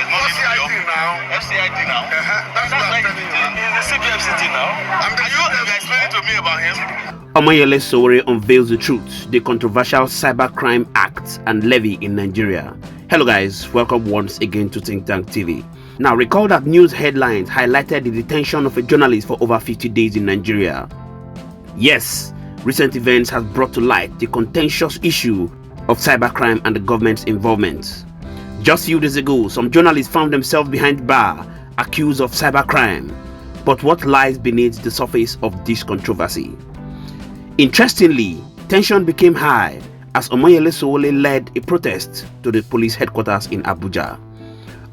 not in New York. FCID now. That's what I'm telling you. He's the CPF city now. Are you explaining to me about him? Omoyele Sowore unveils the truth, the controversial Cybercrime Act and levy in Nigeria. Hello guys, welcome once again to Think Tank TV. Now recall that news headlines highlighted the detention of a journalist for over 50 days in Nigeria. Yes, recent events have brought to light the contentious issue of cybercrime and the government's involvement. Just a few days ago, some journalists found themselves behind bar, accused of cybercrime. But what lies beneath the surface of this controversy? Interestingly, tension became high as Omoyele Sowore led a protest to the police headquarters in ABUJA.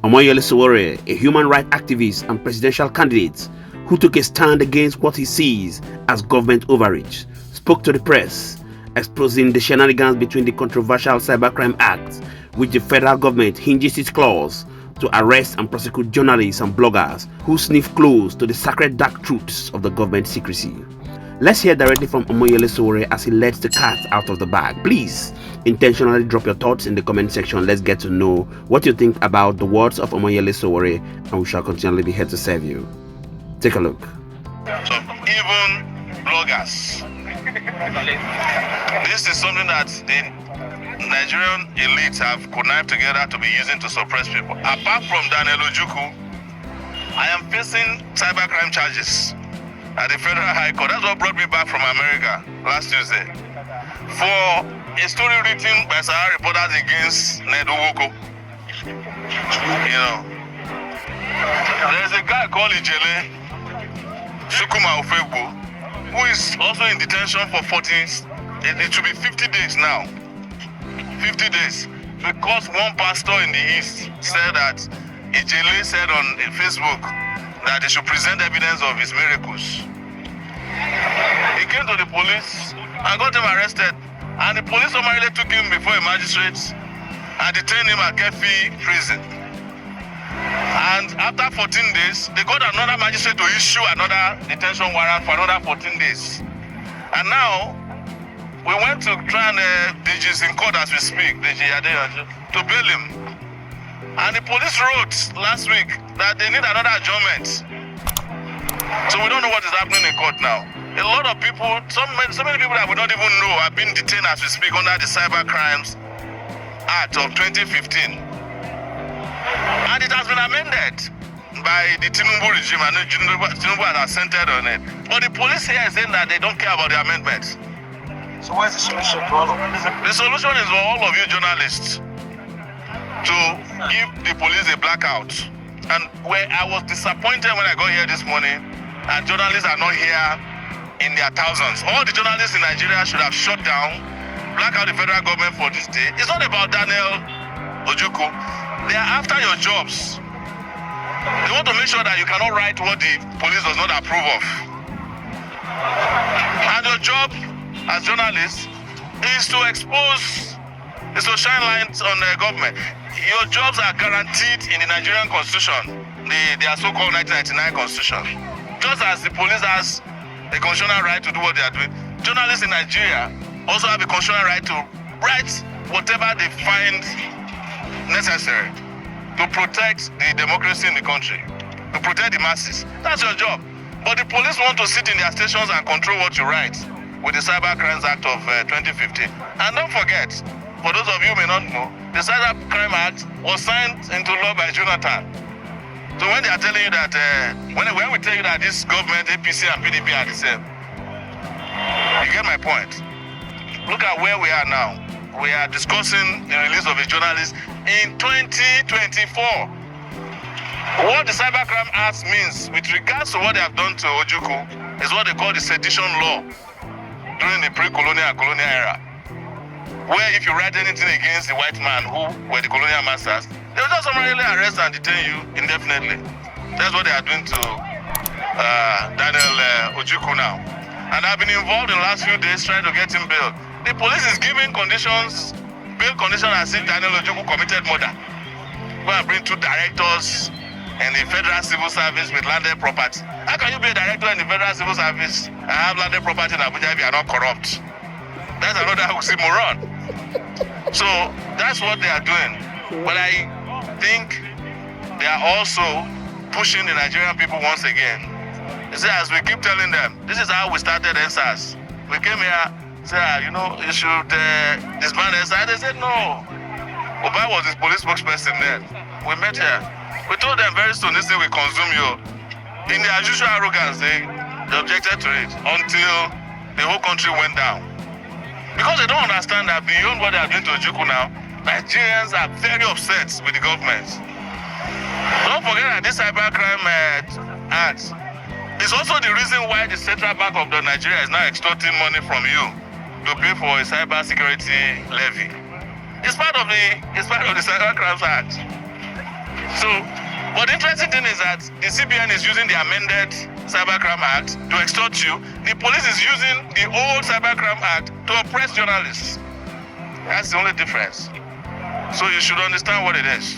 Omoyele Sowore, a human rights activist and presidential candidate who took a stand against what he sees as government overreach, spoke to the press, exposing the shenanigans between the controversial Cybercrime Act, which the federal government hinges its claws to arrest and prosecute journalists and bloggers who sniff close to the sacred dark truths of the government secrecy. Let's hear directly from Omoyele Sowore as he lets the cat out of the bag. Please intentionally drop your thoughts in the comment section. Let's get to know what you think about the words of Omoyele Sowore, and we shall continually be here to serve you. Take a look. So even bloggers, this is something that the Nigerian elites have connived together to be using to suppress people. Apart from Daniel Ojukwu, I am facing cybercrime charges at the Federal High Court. That's what brought me back from America last Tuesday for a story written by Sahara reporters against Ned Owoko. You know, there's a guy called Ijele Shukuma Ofegbo who is also in detention for it should be 50 days now. 50 days because one pastor in the East said that Ijele said on Facebook that they should present evidence of his miracles. He came to the police and got him arrested, and the police summarily took him before a magistrate and detained him at Kefi prison. And after 14 days, they got another magistrate to issue another detention warrant for another 14 days. And now, we went to try and DG's in court as we speak, to bail him. And the police wrote last week that they need another adjournment. So we don't know what is happening in court now. A lot of people, so many people that we don't even know have been detained as we speak under the Cybercrimes Act of 2015. And it has been amended by the Tinubu regime, and Tinubu has assented on it. But the police here is saying that they don't care about the amendment. So what is the solution to all of this? The solution is for all of you journalists to give the police a blackout. And where I was disappointed when I got here this morning, and journalists are not here in their thousands. All the journalists in Nigeria should have shut down, black out the federal government for this day. It's not about Daniel Ojukwu. They are after your jobs. They want to make sure that you cannot write what the police does not approve of. And your job as journalists is to expose, is to shine light on the government. Your jobs are guaranteed in the Nigerian constitution, their so-called 1999 constitution. Just as the police has a constitutional right to do what they are doing, journalists in Nigeria also have a constitutional right to write whatever they find necessary to protect the democracy in the country, to protect the masses. That's your job. But the police want to sit in their stations and control what you write with the Cybercrime Act of 2015. And don't forget, for those of you who may not know, the Cybercrime Act was signed into law by Jonathan. So when they are telling you that, when we tell you that this government, APC and PDP are the same, you get my point. Look at where we are now. We are discussing the release of a journalist in 2024. What the Cybercrime Act means with regards to what they have done to Ojukwu is what they call the sedition law during the pre-colonial and colonial era, where if you write anything against the white man who were the colonial masters, they will just summarily arrest and detain you indefinitely. That's what they are doing to Daniel Ojukwu now. And I've been involved in the last few days trying to get him bail. The police is giving conditions, bail conditions as if Daniel Ojukwu committed murder. Go and bring 2 directors in the Federal Civil Service with landed property. How can you be a director in the Federal Civil Service and have landed property in Abuja if you are not corrupt? That's another oxymoron. So that's what they are doing. But I think they are also pushing the Nigerian people once again. You see, as we keep telling them, this is how we started NSAS. We came here, said, you know, you should disband NSAS. They said no. Oba was his police spokesperson then. We met here. We told them very soon, this thing will consume you. In their usual arrogance, they objected to it until the whole country went down. Because they don't understand that beyond what they are doing to Ojukwu now, Nigerians are very upset with the government. Don't forget that this cybercrime act is also the reason why the Central Bank of Nigeria is now extorting money from you to pay for a cyber security levy. It's part of the Cybercrime Act. So, but the interesting thing is that the CBN is using the amended Cybercrime Act to extort you. The police is using the old Cybercrime Act to oppress journalists. That's the only difference. So you should understand what it is.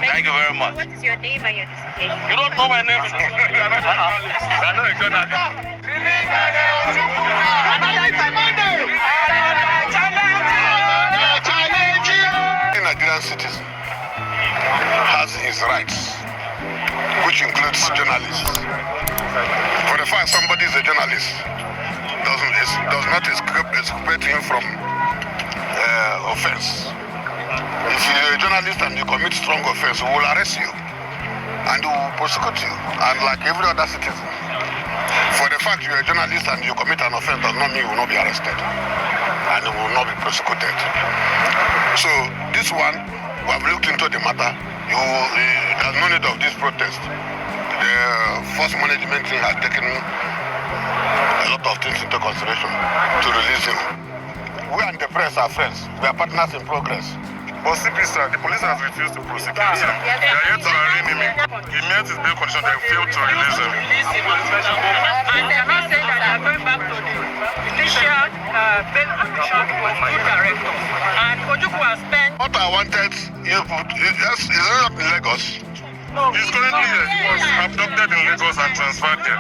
Thank you very much. What is your name and your designation? You don't know my name. You are not a journalist. A Nigerian citizen has his rights, which includes journalists. For the fact somebody is a journalist does not exculpate him from offense. If you're a journalist and you commit strong offense, we will arrest you and we will prosecute you, and like every other citizen. For the fact you're a journalist and you commit an offense does not mean you will not be arrested and you will not be prosecuted. So this one, we have looked into the matter. There's no need of this protest. The force management team has taken a lot of things into consideration to release him. We and the press are friends. We are partners in progress. But CP, sir, the police has refused to prosecute him. They are yet to arraign him. He met his bail condition, they failed to release him. And they are not saying that they are going back to the initial bail condition for the director. And Ojukwu has spent... What I wanted, is it not in Lagos? No, he's currently here. He was abducted in Lagos and transferred there.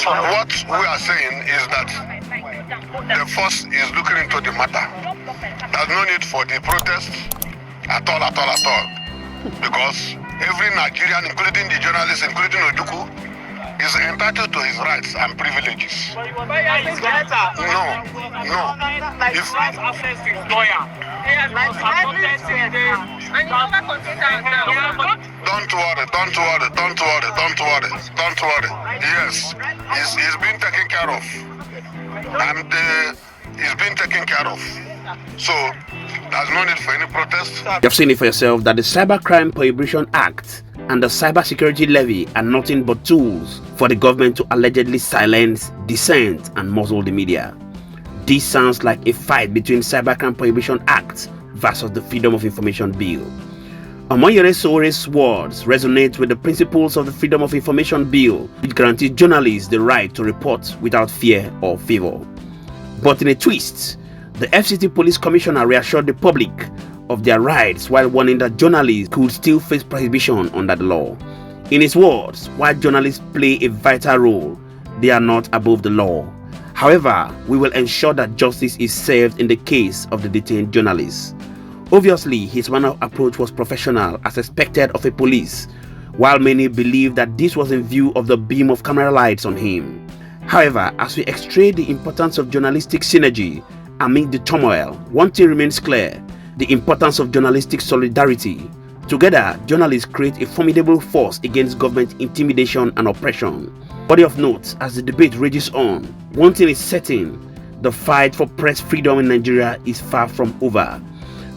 What we are saying is that the force is looking into the matter. There's no need for the protest at all. Because every Nigerian, including the journalists, including Ojukwu, is entitled to his rights and privileges. No. If Don't worry. Yes, he's been taken care of. And it's been taken care of. So there's no need for any protest. You've seen it for yourself that the Cybercrime Prohibition Act and the Cybersecurity Levy are nothing but tools for the government to allegedly silence dissent and muzzle the media. This sounds like a fight between Cybercrime Prohibition Act versus the Freedom of Information Bill. Omoyele Sowore's words resonate with the principles of the Freedom of Information Bill, which guarantees journalists the right to report without fear or favor. But in a twist, the FCT Police Commissioner reassured the public of their rights while warning that journalists could still face prohibition under the law. In his words, while journalists play a vital role, they are not above the law. However, we will ensure that justice is served in the case of the detained journalists. Obviously, his manner of approach was professional as expected of a police, while many believe that this was in view of the beam of camera lights on him. However, as we extract the importance of journalistic synergy amid the turmoil, one thing remains clear: the importance of journalistic solidarity. Together, journalists create a formidable force against government intimidation and oppression. Body of note, as the debate rages on, one thing is certain: the fight for press freedom in Nigeria is far from over.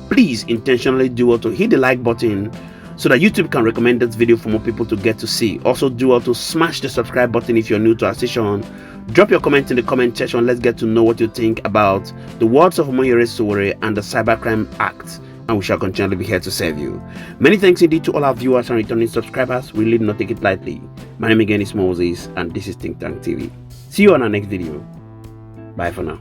Please intentionally do well to hit the like button so that YouTube can recommend this video for more people to get to see. Also do well to smash the subscribe button if you're new to our station. Drop your comment in the comment section. Let's get to know what you think about the words of Omoyele Sowore and the Cybercrime Act, and we shall continually be here to serve you. Many thanks indeed to all our viewers and returning subscribers. We really do not take it lightly. My name again is Moses, and this is Think Tank TV. See you on our next video. Bye for now.